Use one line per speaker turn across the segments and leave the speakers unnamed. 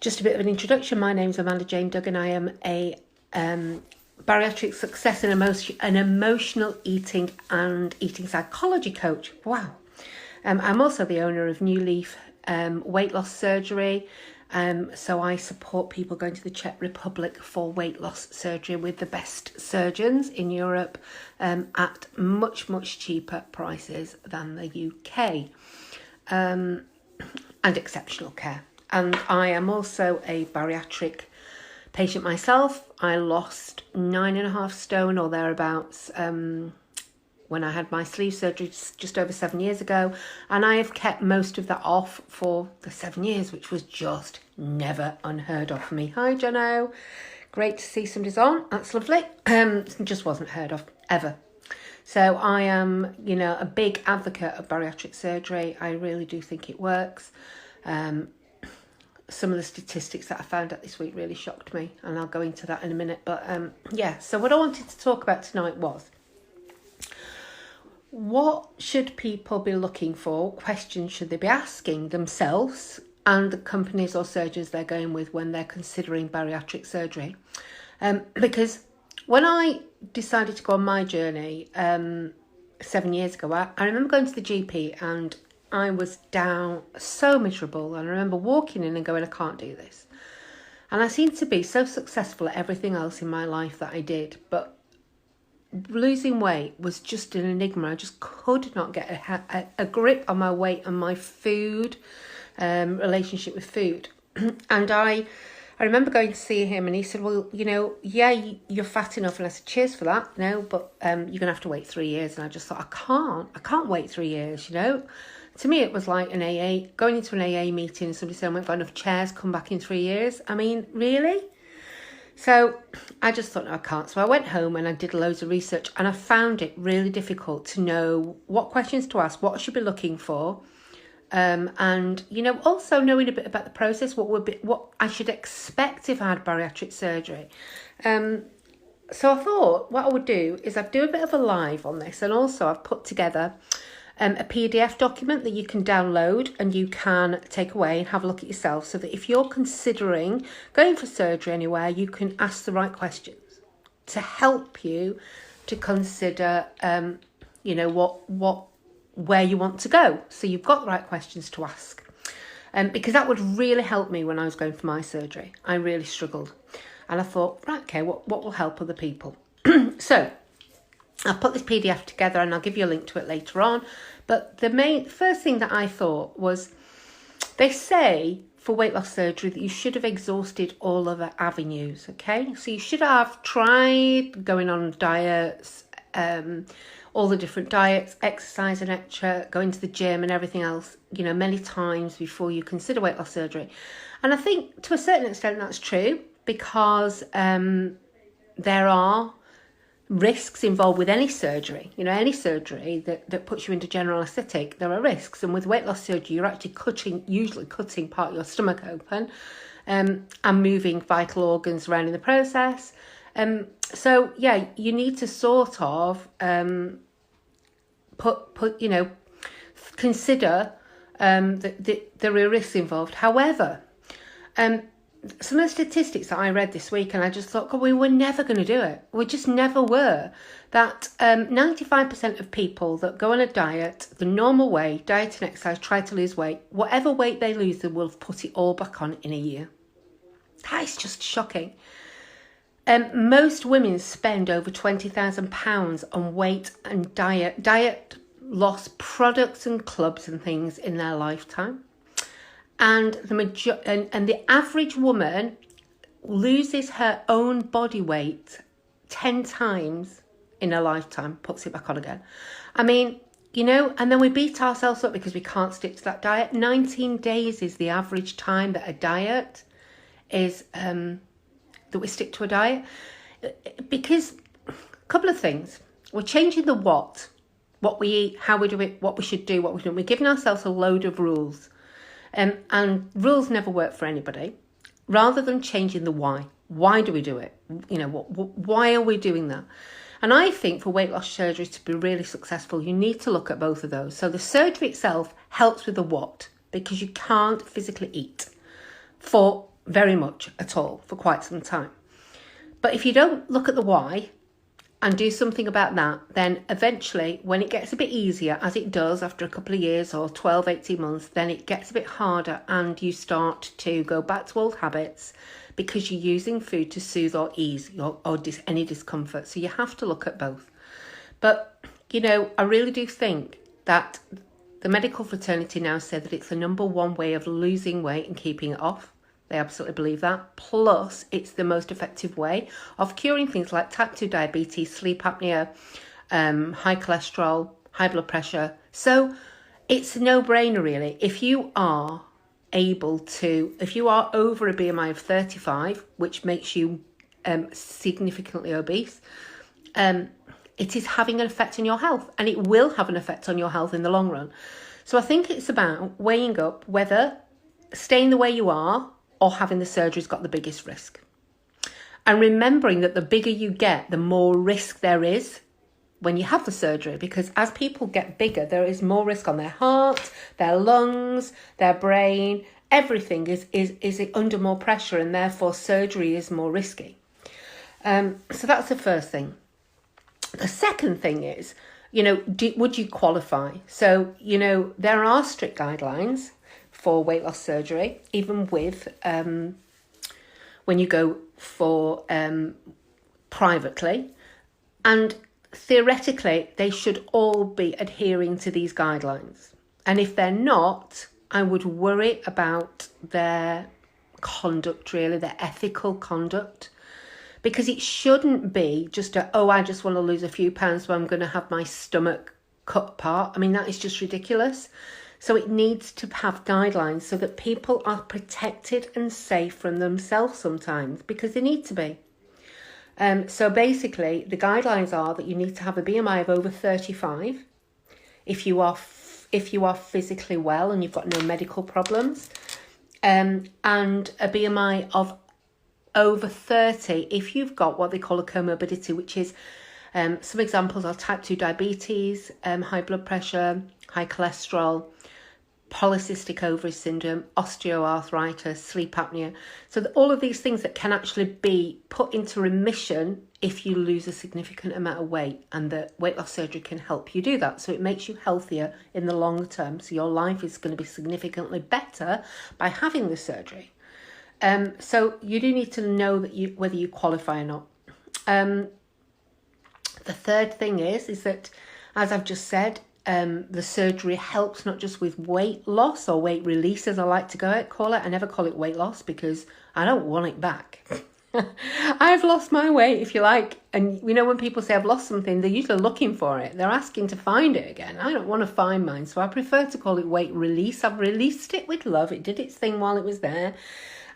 Just a bit of an introduction. My name is Amanda Jane Duggan. I am a bariatric success and emotional eating and eating psychology coach. Wow. I'm also the owner of New Leaf Weight Loss Surgery. So I support people going to the Czech Republic for weight loss surgery with the best surgeons in Europe at much, much cheaper prices than the UK, and exceptional care. And I am also a bariatric patient myself. I lost 9.5 stone or thereabouts when I had my sleeve surgery just over 7 years ago. And I have kept most of that off for the 7 years, which was just never unheard of for me. Hi, Jono. Great to see somebody's on. That's lovely. Just wasn't heard of ever. So I am, a big advocate of bariatric surgery. I really do think it works. Some of the statistics that I found out this week really shocked me, and I'll go into that in a minute. But so what I wanted to talk about tonight was, what should people be looking for? What questions should they be asking themselves and the companies or surgeons they're going with when they're considering bariatric surgery? Because when I decided to go on my journey 7 years ago, I remember going to the GP and I was down, so miserable. And I remember walking in and going, I can't do this. And I seemed to be so successful at everything else in my life that I did. But losing weight was just an enigma. I just could not get a grip on my weight and my food, relationship with food. And I remember going to see him and he said, well, you're fat enough. And I said, cheers for that. But you're going to have to wait 3 years. And I just thought, I can't wait 3 years, To me, it was like an AA, going into an AA meeting and somebody saying, we've got enough chairs, come back in 3 years. I mean, really? So I just thought, no, I can't. So I went home and I did loads of research and I found it really difficult to know what questions to ask, what I should be looking for. And, also knowing a bit about the process, what I should expect if I had bariatric surgery. So I thought what I would do is I'd do a bit of a live on this, and also I've put together a PDF document that you can download and you can take away and have a look at yourself, so that if you're considering going for surgery anywhere, you can ask the right questions to help you to consider, where you want to go. So you've got the right questions to ask. Because that would really help me when I was going for my surgery. I really struggled. And I thought, right, okay, what will help other people? So I'll put this PDF together and I'll give you a link to it later on. But the first thing that I thought was, they say for weight loss surgery that you should have exhausted all other avenues, okay? So you should have tried going on diets, all the different diets, exercise and extra, going to the gym and everything else, many times before you consider weight loss surgery. And I think to a certain extent that's true, because there are risks involved with any surgery. Any surgery that puts you into general aesthetic, there are risks. And with weight loss surgery, you're actually usually cutting part of your stomach open and moving vital organs around in the process. So you need to sort of consider the real risks involved. However, some of the statistics that I read this week, and I just thought, God, we were never going to do it. We just never were. That 95% of people that go on a diet, the normal way, diet and exercise, try to lose weight, whatever weight they lose, they will put it all back on in a year. That is just shocking. Most women spend over £20,000 on weight and diet loss products and clubs and things in their lifetime. And the average woman loses her own body weight 10 times in a lifetime, puts it back on again. I mean, and then we beat ourselves up because we can't stick to that diet. 19 days is the average time that a diet is, that we stick to a diet. Because a couple of things. We're changing the what we eat, how we do it, what we should do, what we don't. We're giving ourselves a load of rules. And rules never work for anybody. Rather than changing the why. Why do we do it? Why are we doing that? And I think for weight loss surgery to be really successful, you need to look at both of those. So the surgery itself helps with the what, because you can't physically eat for very much at all for quite some time. But if you don't look at the why and do something about that, then eventually when it gets a bit easier, as it does after a couple of years or 12, 18 months, then it gets a bit harder and you start to go back to old habits because you're using food to soothe or ease any discomfort. So you have to look at both. But, I really do think that the medical fraternity now said that it's the number one way of losing weight and keeping it off. They absolutely believe that. Plus, it's the most effective way of curing things like type 2 diabetes, sleep apnea, high cholesterol, high blood pressure. So it's a no-brainer, really. If you are over a BMI of 35, which makes you significantly obese, it is having an effect on your health, and it will have an effect on your health in the long run. So I think it's about weighing up whether staying the way you are or having the surgery's got the biggest risk. And remembering that the bigger you get, the more risk there is when you have the surgery, because as people get bigger, there is more risk on their heart, their lungs, their brain. Everything is under more pressure, and therefore surgery is more risky. So that's the first thing. The second thing is, would you qualify? So, there are strict guidelines for weight loss surgery, even with when you go for privately. And theoretically, they should all be adhering to these guidelines. And if they're not, I would worry about their conduct, really, their ethical conduct. Because it shouldn't be just I just want to lose a few pounds, so I'm going to have my stomach cut apart. I mean, that is just ridiculous. So it needs to have guidelines so that people are protected and safe from themselves sometimes, because they need to be. So basically, the guidelines are that you need to have a BMI of over 35 if you are physically well and you've got no medical problems, and a BMI of over 30 if you've got what they call a comorbidity, which is some examples are type 2 diabetes, high blood pressure, high cholesterol, polycystic ovary syndrome, osteoarthritis, sleep apnea. So all of these things that can actually be put into remission if you lose a significant amount of weight, and the weight loss surgery can help you do that. So it makes you healthier in the long term. So your life is going to be significantly better by having the surgery. So you do need to know that whether you qualify or not. The third thing is that, as I've just said, the surgery helps not just with weight loss or weight release, as I like to call it. I never call it weight loss because I don't want it back. I've lost my weight, if you like. And when people say I've lost something, they're usually looking for it. They're asking to find it again. I don't want to find mine. So I prefer to call it weight release. I've released it with love. It did its thing while it was there.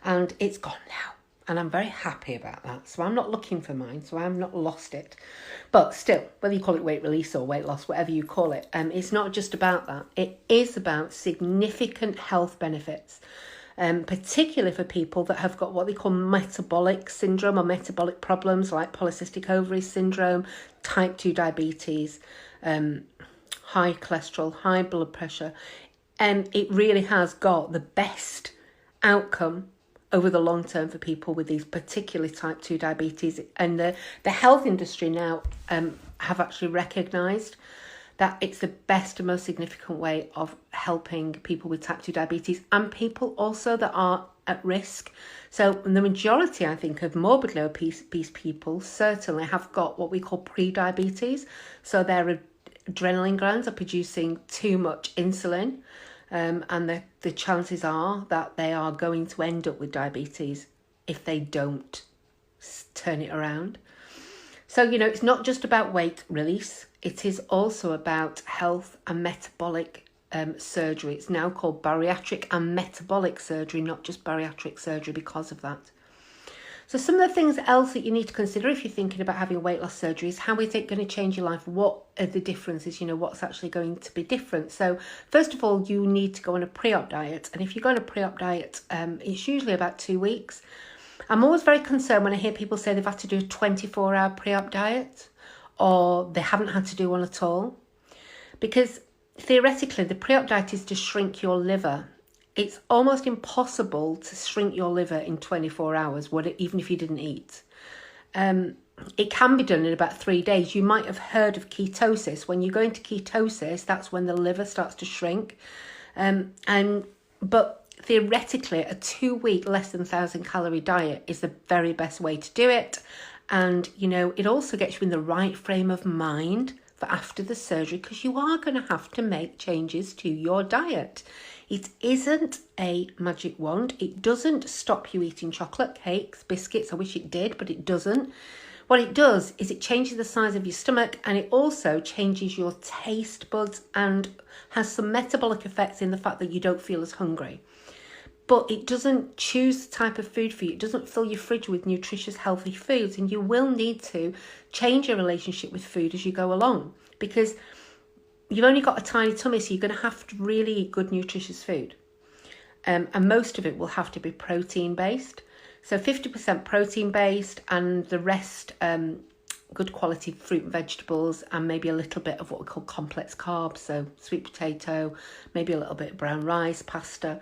And it's gone now. And I'm very happy about that. So I'm not looking for mine. So I'm not lost it. But still, whether you call it weight release or weight loss, whatever you call it, it's not just about that. It is about significant health benefits, particularly for people that have got what they call metabolic syndrome or metabolic problems like polycystic ovary syndrome, type 2 diabetes, high cholesterol, high blood pressure. It really has got the best outcome over the long term for people with these particularly type 2 diabetes. And the health industry now have actually recognised that it's the best and most significant way of helping people with type 2 diabetes and people also that are at risk. So the majority, I think, of morbidly obese people certainly have got what we call pre-diabetes. So their adrenaline glands are producing too much insulin. And the chances are that they are going to end up with diabetes if they don't turn it around. So, it's not just about weight release. It is also about health and metabolic surgery. It's now called bariatric and metabolic surgery, not just bariatric surgery because of that. So some of the things else that you need to consider if you're thinking about having weight loss surgery is how is it going to change your life? What are the differences? What's actually going to be different? So first of all, you need to go on a pre-op diet. And if you go on a pre-op diet, it's usually about 2 weeks. I'm always very concerned when I hear people say they've had to do a 24-hour pre-op diet or they haven't had to do one at all. Because theoretically, the pre-op diet is to shrink your liver It's almost impossible to shrink your liver in 24 hours, even if you didn't eat. It can be done in about 3 days. You might have heard of ketosis. When you go into ketosis, that's when the liver starts to shrink. But theoretically, a 2-week, less than 1,000 calorie diet is the very best way to do it. And, you know, it also gets you in the right frame of mind for after the surgery, because you are going to have to make changes to your diet. It isn't a magic wand. It doesn't stop you eating chocolate, cakes, biscuits. I wish it did, but it doesn't. What it does is it changes the size of your stomach, and it also changes your taste buds and has some metabolic effects in the fact that you don't feel as hungry. But it doesn't choose the type of food for you. It doesn't fill your fridge with nutritious, healthy foods, and you will need to change your relationship with food as you go along, because you've only got a tiny tummy, so you're going to have to really eat good, nutritious food. And most of it will have to be protein-based. So 50% protein-based, and the rest good quality fruit and vegetables, and maybe a little bit of what we call complex carbs, so sweet potato, maybe a little bit of brown rice, pasta.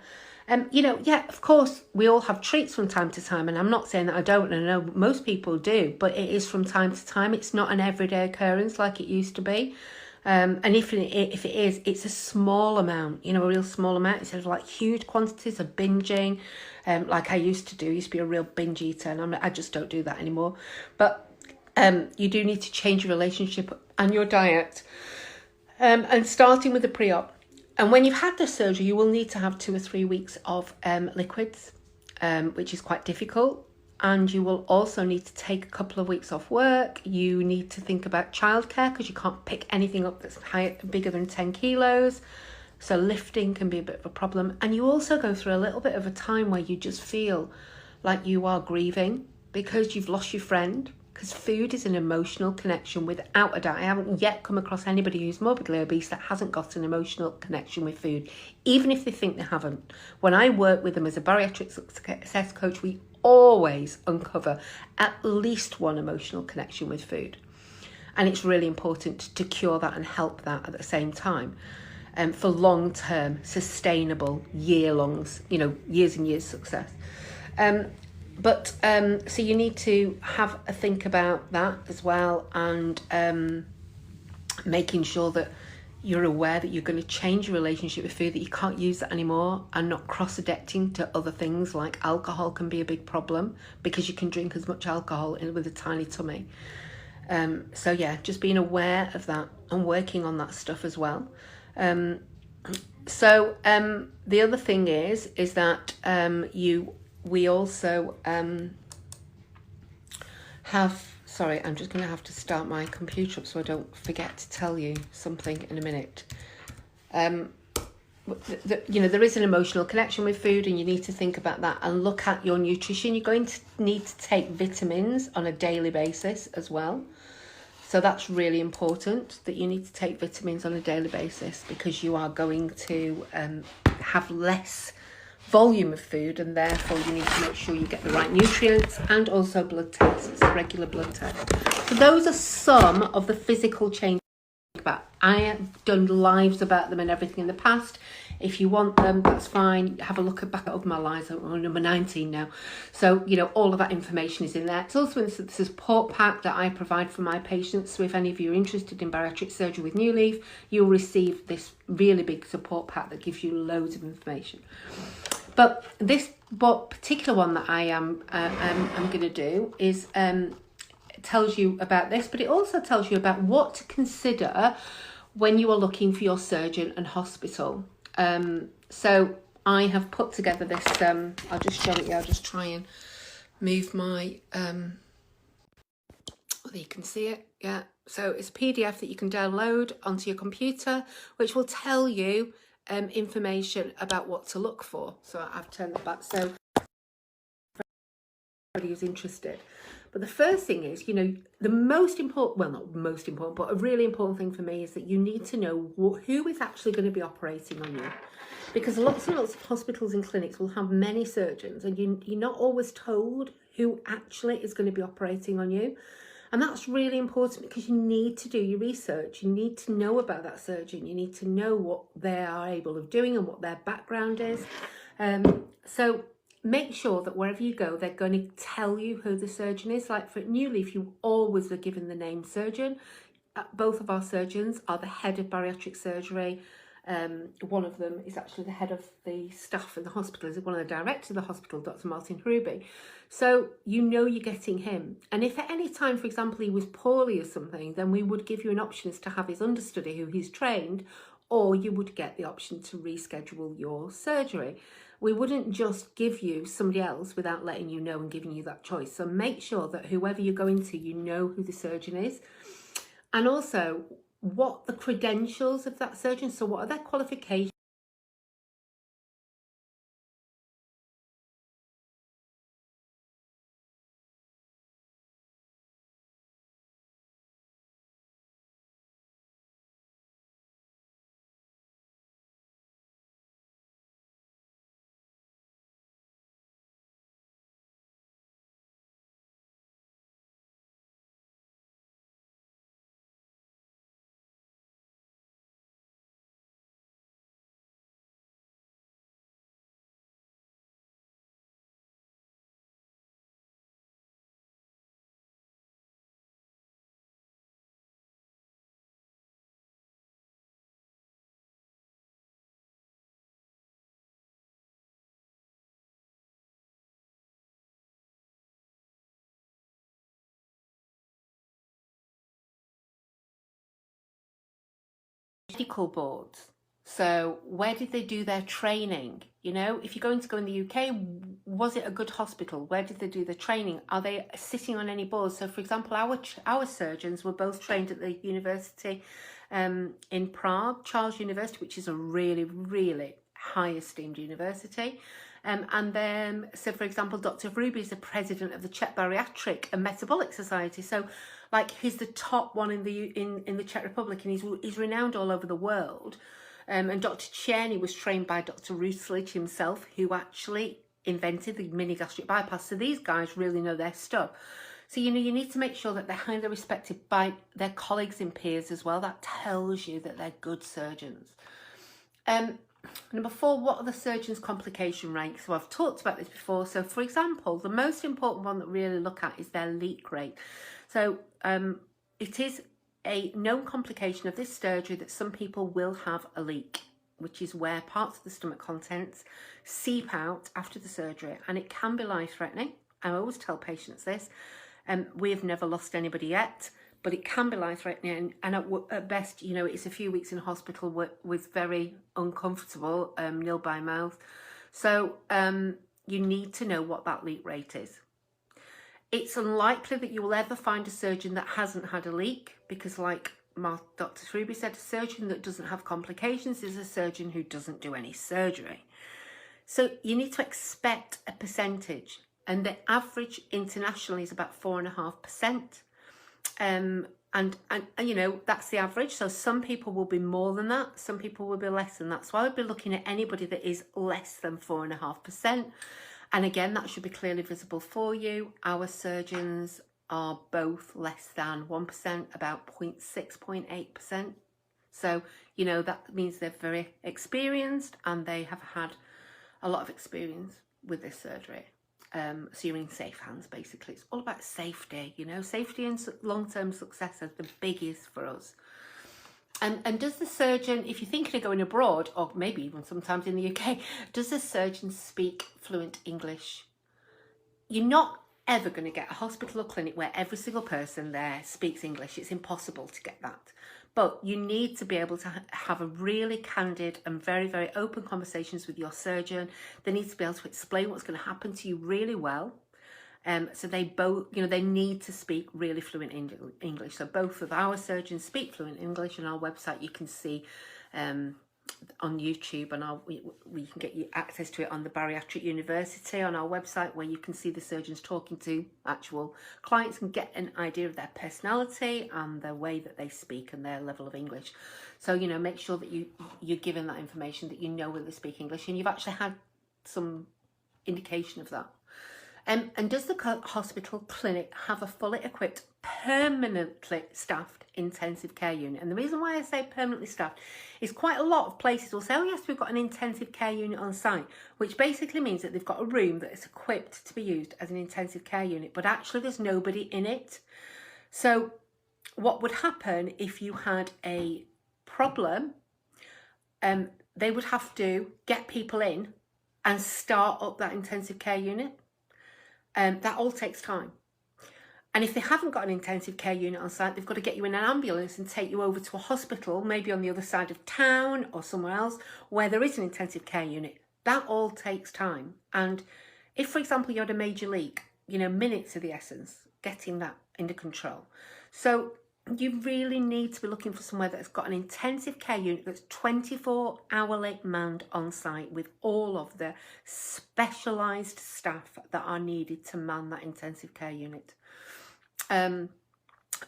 You know, yeah, of course, we all have treats from time to time, and I'm not saying that I don't, and I know most people do, but it is from time to time. It's not an everyday occurrence like it used to be. And if it is, it's a small amount, you know, a real small amount, instead of like huge quantities of binging, like I used to do. I used to be a real binge eater, and I just don't do that anymore. But you do need to change your relationship and your diet, and starting with the pre-op. And when you've had the surgery, you will need to have 2 or 3 weeks of liquids, which is quite difficult. And you will also need to take a couple of weeks off work. You need to think about childcare, because you can't pick anything up that's bigger than 10 kilos. So lifting can be a bit of a problem. And you also go through a little bit of a time where you just feel like you are grieving because you've lost your friend. Because food is an emotional connection, without a doubt. I haven't yet come across anybody who's morbidly obese that hasn't got an emotional connection with food, even if they think they haven't. When I work with them as a bariatric success coach, we always uncover at least one emotional connection with food. And it's really important to cure that and help that at the same time, for long-term, sustainable, year-longs, you know, years and years success. So you need to have a think about that as well, and making sure that you're aware that you're going to change your relationship with food, that you can't use that anymore, and not cross-addicting to other things. Like alcohol can be a big problem, because you can drink as much alcohol with a tiny tummy. So yeah, just being aware of that and working on that stuff as well. The other thing is that we also have, sorry, I'm just going to have to start my computer up so I don't forget to tell you something in a minute. You know, there is an emotional connection with food, and you need to think about that and look at your nutrition. You're going to need to take vitamins on a daily basis as well. So that's really important, that you need to take vitamins on a daily basis, because you are going to have less volume of food, and therefore you need to make sure you get the right nutrients, and also blood tests, regular blood tests. So those are some of the physical changes about. I have done lives about them and everything in the past. If you want them, that's fine. Have a look back at my lives. I'm on number 19 now. So, you know, all of that information is in there. It's also in the support pack that I provide for my patients. So if any of you are interested in bariatric surgery with New Leaf, you'll receive this really big support pack that gives you loads of information. But this particular one that I am going to do is tells you about this, but it also tells you about what to consider when you are looking for your surgeon and hospital. So I have put together this, I'll just show it you, I'll just try and move my, there you can see it, yeah. So it's a PDF that you can download onto your computer, which will tell you information about what to look for. So I've turned that back, so everybody who's interested. But the first thing is, you know, the most important, well, not most important, but a really important thing for me is that you need to know who is actually going to be operating on you. Because lots and lots of hospitals and clinics will have many surgeons, and you're not always told who actually is going to be operating on you. And that's really important, because you need to do your research. You need to know about that surgeon. You need to know what they are able of doing and what their background is. So make sure that wherever you go, they're going to tell you who the surgeon is. Like for New Leaf, you always are given the name surgeon. Both of our surgeons are the head of bariatric surgery. One of them is actually the head of the staff in the hospital, is one of the directors of the hospital, Dr. Martin Harubi. So you know you're getting him. And if at any time, for example, he was poorly or something, then we would give you an option as to have his understudy who he's trained, or you would get the option to reschedule your surgery. We wouldn't just give you somebody else without letting you know and giving you that choice. So make sure that whoever you're going to, you know who the surgeon is. And also, what the credentials of that surgeon, so what are their qualifications? Medical boards. So where did they do their training? You know, if you're going to go in the UK, was it a good hospital? Where did they do the training? Are they sitting on any boards? So for example, our surgeons were both trained at the university in Prague, Charles University, which is a really, really high esteemed university. And then, so for example, Dr. Ruby is the president of the Czech Bariatric and Metabolic Society. So like he's the top one in the Czech Republic, and he's renowned all over the world. And Dr. Czerny was trained by Dr. Ruslich himself, who actually invented the mini gastric bypass. So these guys really know their stuff. So, you know, you need to make sure that they're highly respected by their colleagues and peers as well. That tells you that they're good surgeons. Number 4, what are the surgeon's complication rates? So I've talked about this before. So for example, the most important one that we really look at is their leak rate. So it is a known complication of this surgery that some people will have a leak, which is where parts of the stomach contents seep out after the surgery, and it can be life-threatening. I always tell patients this. We have never lost anybody yet, but it can be life-threatening, and at best, you know, it's a few weeks in hospital with very uncomfortable nil by mouth. So you need to know what that leak rate is. It's unlikely that you will ever find a surgeon that hasn't had a leak, because like Dr. Truby said, a surgeon that doesn't have complications is a surgeon who doesn't do any surgery. So you need to expect a percentage, and the average internationally is about 4.5%. And you know, that's the average. So some people will be more than that, some people will be less than that. So I would be looking at anybody that is less than 4.5%. And again, that should be clearly visible for you. Our surgeons are both less than 1%, about 0.6, 0.8%. So, you know, that means they're very experienced and they have had a lot of experience with this surgery. So you're in safe hands, basically. It's all about safety, you know. Safety and long-term success are the biggies for us. And does the surgeon, if you're thinking of going abroad, or maybe even sometimes in the UK, does the surgeon speak fluent English? You're not ever going to get a hospital or clinic where every single person there speaks English. It's impossible to get that. But you need to be able to have a really candid and very, very open conversations with your surgeon. They need to be able to explain what's going to happen to you really well. So they both, you know, they need to speak really fluent English. So both of our surgeons speak fluent English. On our website, you can see on YouTube, and we can get you access to it on the Bariatric University on our website, where you can see the surgeons talking to actual clients and get an idea of their personality and the way that they speak and their level of English. So, you know, make sure that you're given that information, that you know whether they speak English, and you've actually had some indication of that. And does the hospital clinic have a fully equipped, permanently staffed intensive care unit? And the reason why I say permanently staffed is quite a lot of places will say, oh yes, we've got an intensive care unit on site, which basically means that they've got a room that is equipped to be used as an intensive care unit, but actually there's nobody in it. So what would happen if you had a problem? They would have to get people in and start up that intensive care unit. That all takes time. And if they haven't got an intensive care unit on site, they've got to get you in an ambulance and take you over to a hospital, maybe on the other side of town or somewhere else where there is an intensive care unit. That all takes time. And if, for example, you had a major leak, minutes of the essence, getting that under control. So you really need to be looking for somewhere that's got an intensive care unit that's 24-hourly manned on site with all of the specialised staff that are needed to man that intensive care unit.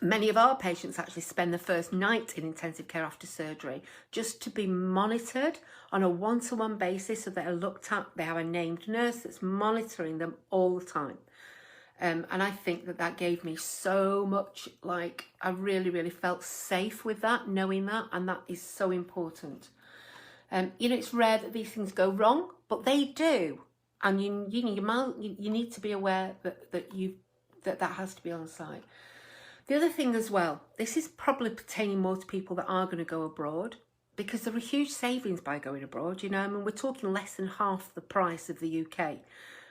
Many of our patients actually spend the first night in intensive care after surgery just to be monitored on a one-to-one basis, so they are looked at. They have a named nurse that's monitoring them all the time. And I think that gave me so much, I really, really felt safe with that, knowing that, and that is so important. It's rare that these things go wrong, but they do. And you need to be aware that has to be on site. The other thing as well, this is probably pertaining more to people that are going to go abroad, because there are huge savings by going abroad. We're talking less than half the price of the UK.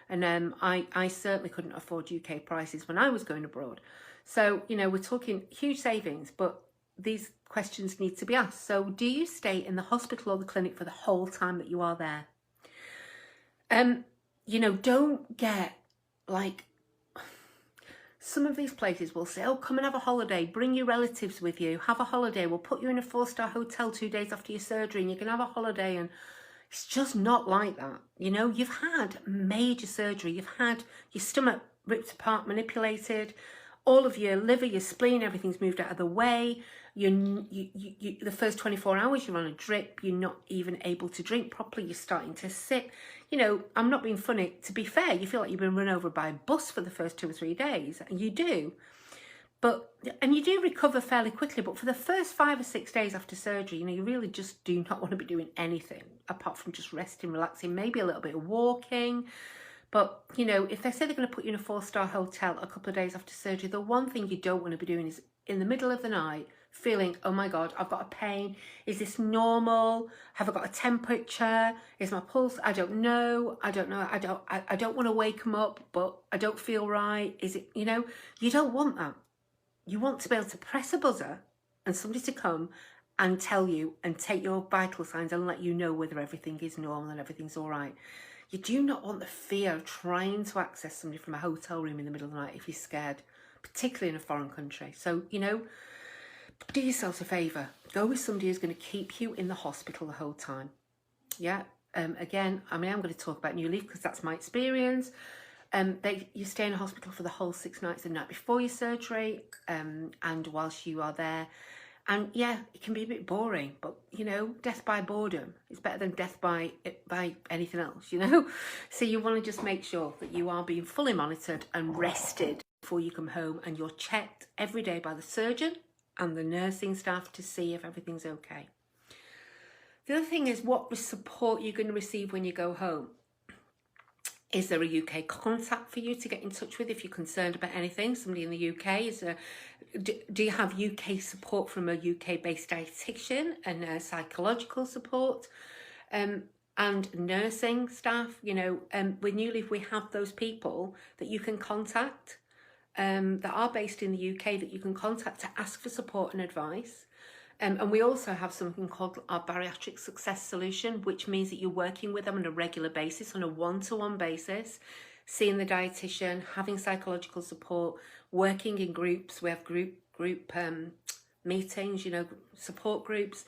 And I certainly couldn't afford UK prices when I was going abroad. So, we're talking huge savings, but these questions need to be asked. So do you stay in the hospital or the clinic for the whole time that you are there? Don't get some of these places will say, oh, come and have a holiday, bring your relatives with you, have a holiday, we'll put you in a 4-star hotel 2 days after your surgery and you can have a holiday. And it's just not like that. You've had major surgery. You've had your stomach ripped apart, manipulated, all of your liver, your spleen, everything's moved out of the way. The first 24 hours you're on a drip. You're not even able to drink properly. You're starting to sit. I'm not being funny. To be fair, you feel like you've been run over by a bus for the first 2 or 3 days. And you do. And you do recover fairly quickly, but for the first 5 or 6 days after surgery, you really just do not want to be doing anything apart from just resting, relaxing, maybe a little bit of walking. But, if they say they're going to put you in a 4-star hotel a couple of days after surgery, the one thing you don't want to be doing is in the middle of the night feeling, oh my God, I've got a pain. Is this normal? Have I got a temperature? Is my pulse? I don't know. I don't want to wake them up, but I don't feel right. Is it, you don't want that. You want to be able to press a buzzer and somebody to come and tell you and take your vital signs and let you know whether everything is normal and everything's all right. You do not want the fear of trying to access somebody from a hotel room in the middle of the night if you're scared, particularly in a foreign country. So, do yourselves a favour. Go with somebody who's going to keep you in the hospital the whole time. Yeah. Again, I'm going to talk about New Leaf because that's my experience. You stay in a hospital for the whole 6 nights, the night before your surgery, and whilst you are there. And yeah, it can be a bit boring, but death by boredom is better than death by anything else, So you want to just make sure that you are being fully monitored and rested before you come home, and you're checked every day by the surgeon and the nursing staff to see if everything's okay. The other thing is what support you're going to receive when you go home. Is there a UK contact for you to get in touch with if you're concerned about anything? Somebody in the UK? Do you have UK support from a UK-based dietitian and psychological support and nursing staff? With New Leaf, we have those people that you can contact that are based in the UK that you can contact to ask for support and advice. And we also have something called our Bariatric Success Solution, which means that you're working with them on a regular basis, on a one-to-one basis, seeing the dietitian, having psychological support, working in groups. We have group meetings, support groups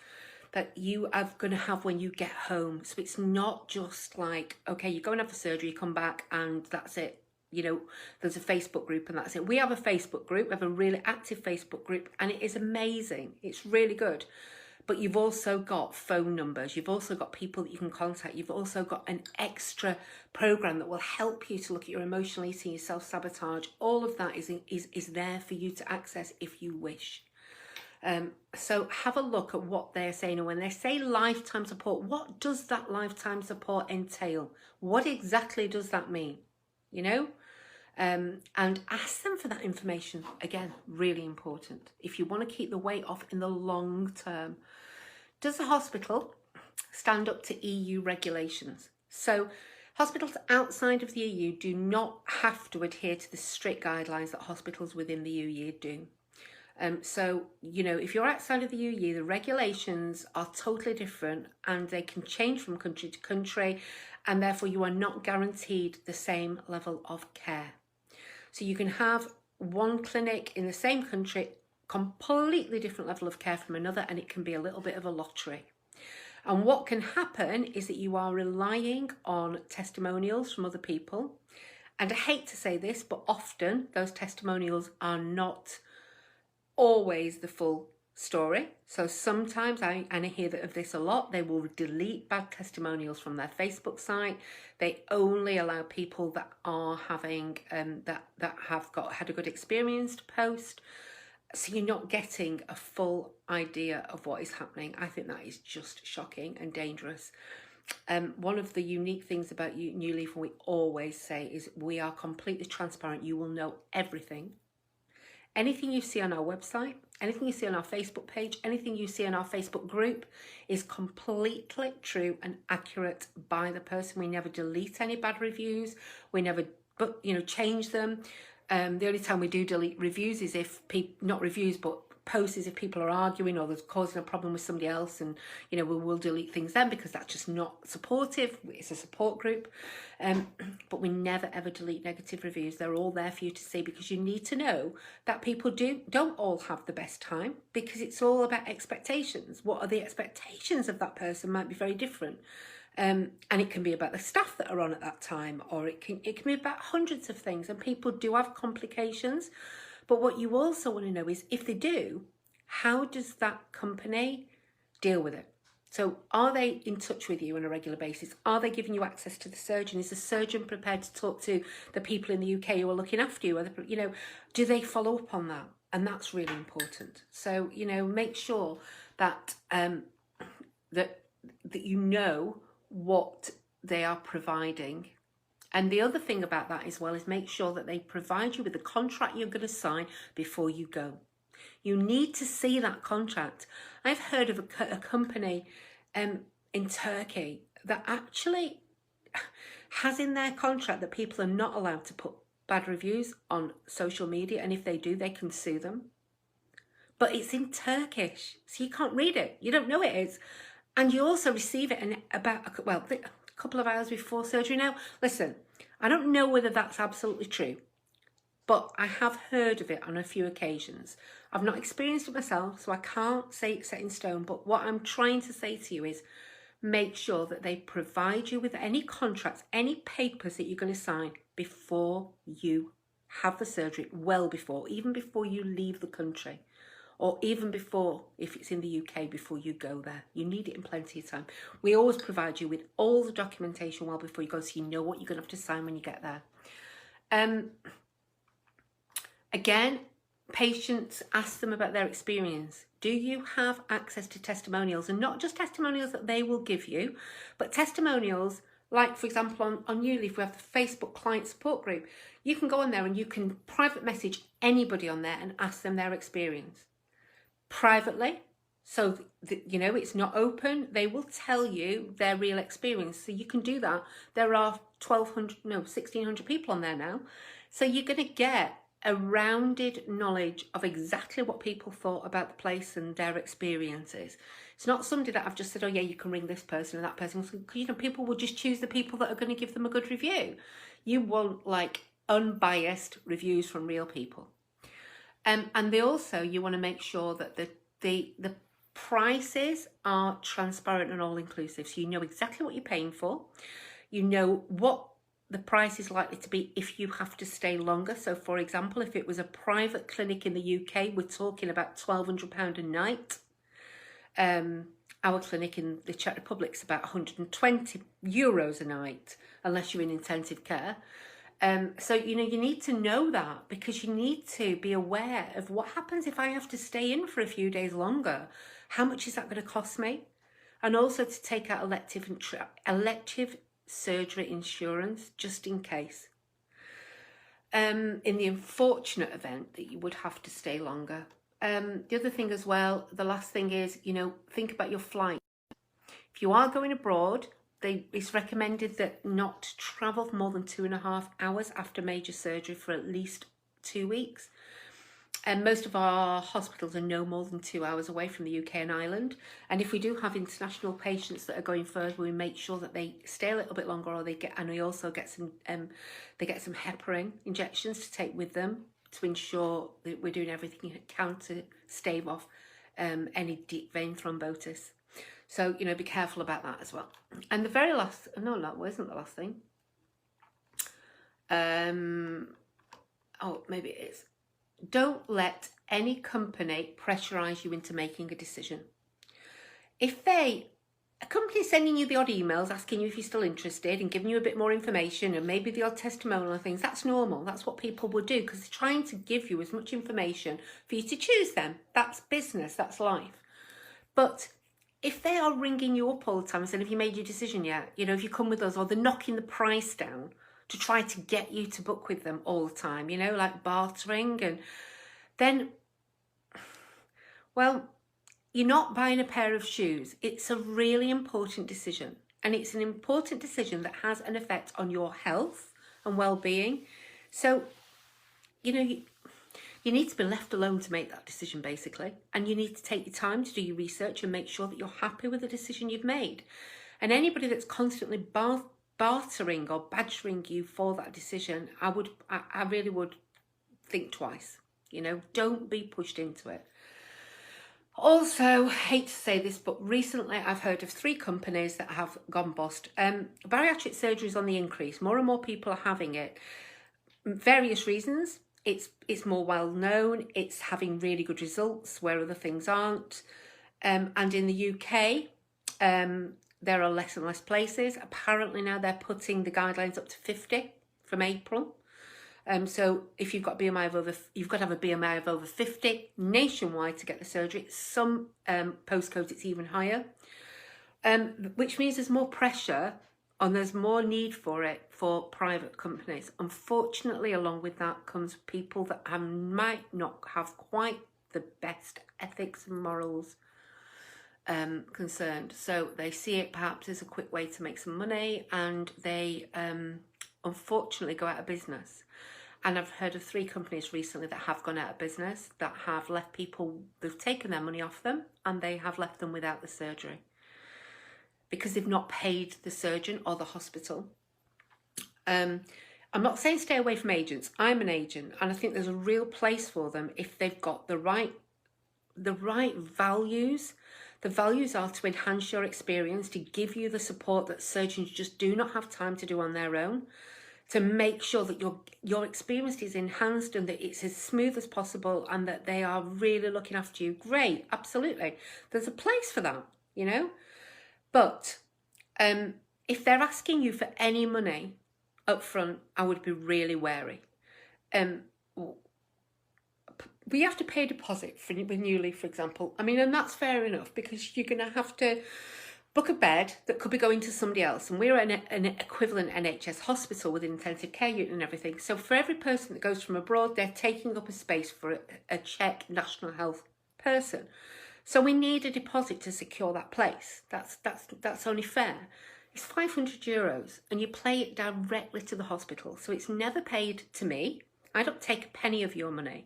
that you are going to have when you get home. So it's not just like, okay, you go and have the surgery, you come back and that's it. There's a Facebook group and that's it. We have a Facebook group. We have a really active Facebook group and it is amazing. It's really good. but you've also got phone numbers, you've also got people that you can contact, you've also got an extra program that will help you to look at your emotional eating, your self-sabotage. All of that is there for you to access if you wish. So have a look at what they're saying. And when they say lifetime support, what does that lifetime support entail? What exactly does that mean? You know? And ask them for that information. Again, really important. If you want to keep the weight off in the long term. Does the hospital stand up to EU regulations? So hospitals outside of the EU do not have to adhere to the strict guidelines that hospitals within the EU do. So, you know, if you're outside of the EU, the regulations are totally different and they can change from country to country, and therefore you are not guaranteed the same level of care. So you can have one clinic in the same country, completely different level of care from another, and it can be a little bit of a lottery. And what can happen is that you are relying on testimonials from other people. And I hate to say this, but often those testimonials are not always the full story. So sometimes, and I hear that of this a lot, they will delete bad testimonials from their Facebook site. They only allow people that are having that have had a good experience to post. So you're not getting a full idea of what is happening. I think that is just shocking and dangerous. One of the unique things about New Leaf, and we always say, is we are completely transparent. You will know everything. Anything you see on our website, anything you see on our Facebook page, anything you see on our Facebook group is completely true and accurate by the person. We never delete any bad reviews. We never, change them. The only time we do delete reviews is if not reviews, but posts, is if people are arguing or there's causing a problem with somebody else, and we will delete things then because that's just not supportive. It's a support group, but we never ever delete negative reviews. They're all there for you to see, because you need to know that people don't all have the best time, because it's all about expectations. What are the expectations of that person might be very different. And it can be about the staff that are on at that time, or it can be about hundreds of things, and people do have complications. But what you also want to know is, if they do, how does that company deal with it? So are they in touch with you on a regular basis? Are they giving you access to the surgeon? Is the surgeon prepared to talk to the people in the UK who are looking after you? Do they follow up on that? And that's really important. So, make sure that that you know what they are providing. And the other thing about that as well is make sure that they provide you with the contract you're going to sign before you go. You need to see that contract. I've heard of a company in Turkey that actually has in their contract that people are not allowed to put bad reviews on social media, and if they do, they can sue them. But it's in Turkish, so you can't read it. You don't know it is. And you also receive it in about a couple of hours before surgery. Now, listen, I don't know whether that's absolutely true, but I have heard of it on a few occasions. I've not experienced it myself, so I can't say it's set in stone. But what I'm trying to say to you is, make sure that they provide you with any contracts, any papers that you're going to sign before you have the surgery, well before, even before you leave the country. Or even before, if it's in the UK, before you go there. You need it in plenty of time. We always provide you with all the documentation well before you go, so you know what you're going to have to sign when you get there. Again, patients, ask them about their experience. Do you have access to testimonials? And not just testimonials that they will give you, but testimonials like, for example, on New Leaf, we have the Facebook client support group. You can go on there and you can private message anybody on there and ask them their experience. Privately, so it's not open. They will tell you their real experience, so you can do that. There are 1,600 people on there now, so you're going to get a rounded knowledge of exactly what people thought about the place and their experiences. It's not somebody that I've just said, oh yeah, you can ring this person and that person. People will just choose the people that are going to give them a good review. You want unbiased reviews from real people. And you want to make sure that the prices are transparent and all-inclusive. So you know exactly what you're paying for. You know what the price is likely to be if you have to stay longer. So, for example, if it was a private clinic in the UK, we're talking about £1,200 a night. Our clinic in the Czech Republic is about €120 a night, unless you're in intensive care. So, you know, you need to know that, because you need to be aware of what happens if I have to stay in for a few days longer. How much is that going to cost me? And also to take out elective surgery insurance, just in case. In the unfortunate event that you would have to stay longer. The other thing as well, the last thing is, you know, think about your flight. If you are going abroad, it's recommended that not to travel for more than 2.5 hours after major surgery for at least 2 weeks. And most of our hospitals are no more than 2 hours away from the UK and Ireland. And if we do have international patients that are going further, we make sure that they stay a little bit longer, or we also get some heparin injections to take with them, to ensure that we're doing everything we can to stave off any deep vein thrombosis. So, you know, be careful about that as well. And the very last, no, that wasn't the last thing. Oh, maybe it is. Don't let any company pressurize you into making a decision. If a company is sending you the odd emails asking you if you're still interested and giving you a bit more information and maybe the odd testimonial and things, that's normal. That's what people will do, because they're trying to give you as much information for you to choose them. That's business, that's life. But if they are ringing you up all the time and saying, have you made your decision yet? You know, if you come with us, or they're knocking the price down to try to get you to book with them all the time, you know, like bartering, and then, well, you're not buying a pair of shoes. It's a really important decision, and it's an important decision that has an effect on your health and well-being. So, you know, you need to be left alone to make that decision, basically, and you need to take your time to do your research and make sure that you're happy with the decision you've made. And anybody that's constantly bartering or badgering you for that decision, I really would think twice. You know, don't be pushed into it. Also, hate to say this, but recently I've heard of 3 companies that have gone bust. Bariatric surgery is on the increase. More and more people are having it. Various reasons. It's more well known. It's having really good results where other things aren't. And in the UK, there are less and less places. Apparently now they're putting the guidelines up to 50 from April. So if you've got BMI of over, you've got to have a BMI of over 50 nationwide to get the surgery. Some postcodes it's even higher, which means there's more pressure and there's more need for it for private companies. Unfortunately, along with that comes people that might not have quite the best ethics and morals concerned. So they see it perhaps as a quick way to make some money, and they unfortunately go out of business. And I've heard of 3 companies recently that have gone out of business, that have left people, they've taken their money off them and they have left them without the surgery because they've not paid the surgeon or the hospital. I'm not saying stay away from agents. I'm an agent, and I think there's a real place for them if they've got the right values. The values are to enhance your experience, to give you the support that surgeons just do not have time to do on their own, to make sure that your experience is enhanced and that it's as smooth as possible and that they are really looking after you. Great, absolutely. There's a place for that, you know. But if they're asking you for any money up front, I would be really wary. We have to pay a deposit with Newly, for example. I mean, and that's fair enough, because you're going to have to book a bed that could be going to somebody else. And we're an equivalent NHS hospital with an intensive care unit and everything. So for every person that goes from abroad, they're taking up a space for a Czech national health person. So we need a deposit to secure that place. That's only fair. It's €500 and you pay it directly to the hospital. So it's never paid to me. I don't take a penny of your money.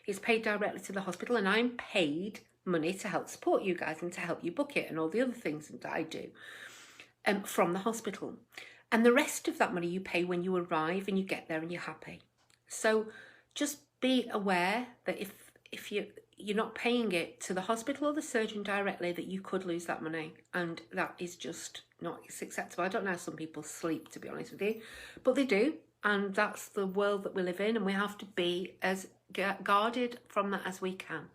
It's paid directly to the hospital, and I'm paid money to help support you guys and to help you book it and all the other things that I do from the hospital. And the rest of that money you pay when you arrive and you get there and you're happy. So just be aware that if you're not paying it to the hospital or the surgeon directly, that you could lose that money, and that is just not acceptable. I don't know how some people sleep, to be honest with you, but they do, and that's the world that we live in, and we have to be as guarded from that as we can.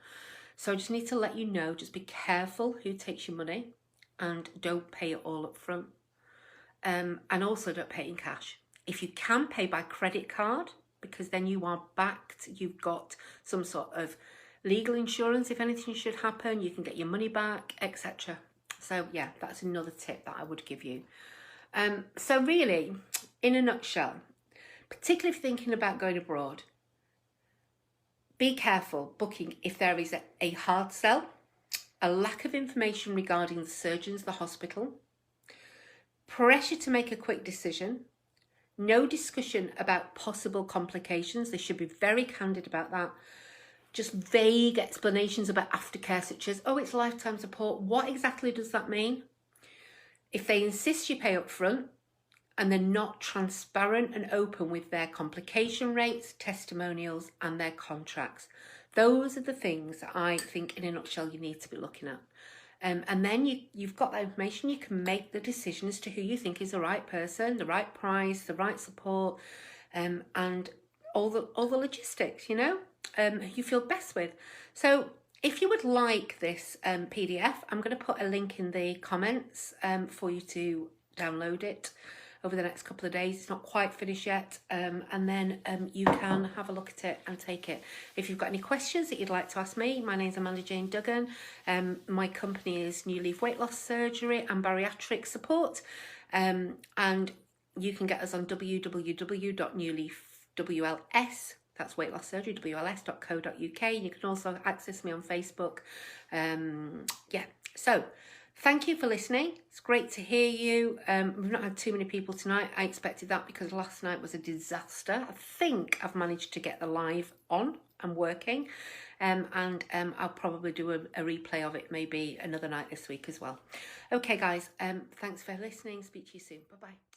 So I just need to let you know, just be careful who takes your money and don't pay it all up front. And also don't pay in cash. If you can pay by credit card, because then you are backed, you've got some sort of legal insurance. If anything should happen, you can get your money back, etc. So yeah, that's another tip that I would give you. So really, in a nutshell, particularly if you're thinking about going abroad, be careful booking if there is a hard sell, a lack of information regarding the surgeons, the hospital, pressure to make a quick decision, no discussion about possible complications. They should be very candid about that. Just vague explanations about aftercare, such as, oh, it's lifetime support. What exactly does that mean? If they insist you pay up front and they're not transparent and open with their complication rates, testimonials, and their contracts, those are the things that I think, in a nutshell, you need to be looking at. And then you've got that information, you can make the decision as to who you think is the right person, the right price, the right support, and all the logistics, you know, who you feel best with. So if you would like this PDF, I'm going to put a link in the comments for you to download it over the next couple of days. It's not quite finished yet, and then you can have a look at it and take it. If you've got any questions that you'd like to ask me, my name's Amanda Jane Duggan. My company is New Leaf Weight Loss Surgery and Bariatric Support, and you can get us on www.newleafwls, that's weight loss surgery, wls.co.uk. You can also access me on Facebook. Yeah, so thank you for listening. It's great to hear you. We've not had too many people tonight. I expected that because last night was a disaster. I think I've managed to get the live on and working. And I'll probably do a replay of it maybe another night this week as well. Okay, guys, thanks for listening. Speak to you soon. Bye-bye.